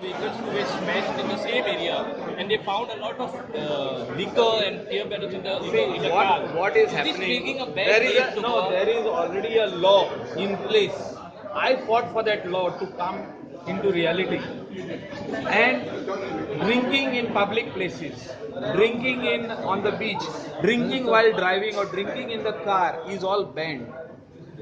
vehicles who were smashed in the same area, and they found a lot of liquor and beer bottles in the car. What is This happening? bringing a bad There is name to Goa? there is already a law in place. I fought for that law to come into reality. And drinking in public places, drinking in on the beach, drinking while driving or drinking in the car is all banned.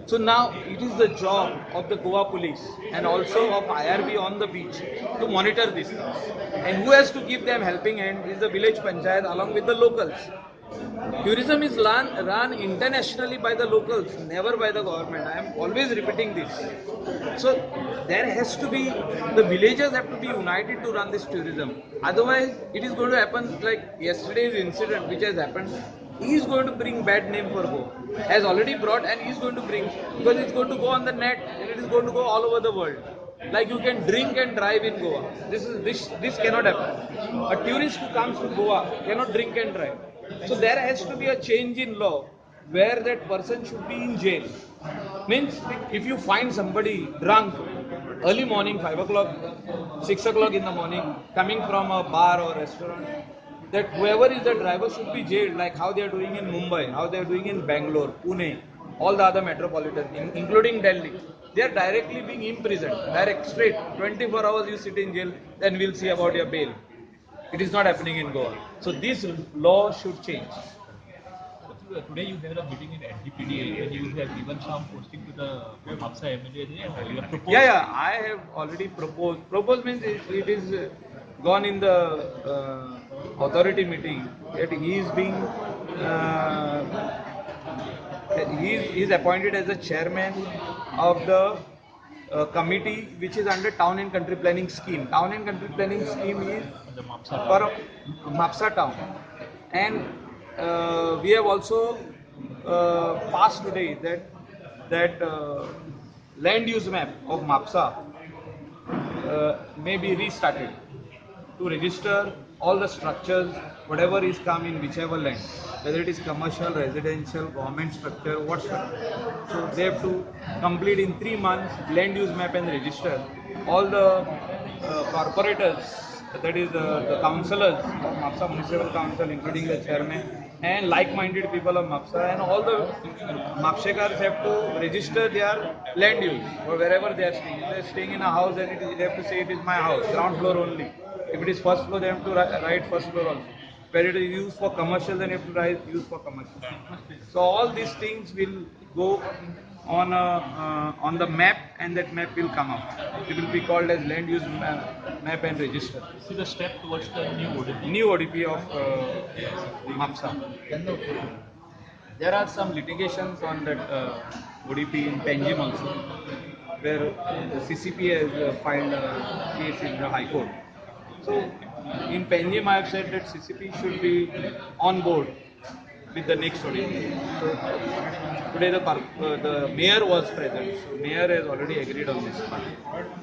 So now it is the job of the Goa police and also of IRB on the beach to monitor these things. And who has to give them helping hand is the village panchayat along with the locals. Tourism is run internationally by the locals, never by the government. I am always repeating this. So there has to be, the villagers have to be united to run this tourism. Otherwise, it is going to happen like yesterday's incident which has happened. He is going to bring bad name for Goa. Has already brought and he is going to bring, because it's going to go on the net and it is going to go all over the world. Like you can drink and drive in Goa. This cannot happen. A tourist who comes to Goa cannot drink and drive. So there has to be a change in law where that person should be in jail. Means if you find somebody drunk early morning, 5 o'clock, 6 o'clock in the morning, coming from a bar or restaurant, that whoever is the driver should be jailed, like how they are doing in Mumbai, how they are doing in Bangalore, Pune, all the other metropolitan, including Delhi. They are directly being imprisoned, direct, straight, 24 hours you sit in jail, then we'll see about your bail. It is not happening in Goa. So this law should change. Today you had a meeting in NDPDA and you have given some posting to the Mapsa MLA and you have proposed. Yeah, I have already proposed. Proposed means it is gone in the authority meeting that he is being he is appointed as the chairman of the committee which is under town and country planning scheme. Town and country planning scheme is The Mapsa for Mapsa town, and we have also passed today that land use map of Mapsa may be restarted to register all the structures, whatever is come in whichever land, whether it is commercial, residential, government structure, what structure. So they have to complete in 3 months land use map and register all the corporators, that is the councillors of Mapsa Municipal Council, including the chairman, and like-minded people of Mapsa, and all the Mapshekars have to register their land use or wherever they are staying. If they are staying in a house, then they have to say it is my house, ground floor only. If it is first floor, they have to write first floor also. Where it is used for commercial, then you have to write used for commercial. So all these things will go on the map, and that map will come out. It will be called as land use map and register. this is a step towards the new ODP. New ODP of Mapsa. There are some litigations on that ODP in Panjim also, where the CCP has filed a case in the High Court. So in Panjim, I have said that CCP should be on board with the next ODP. So today the mayor was present, so mayor has already agreed on this.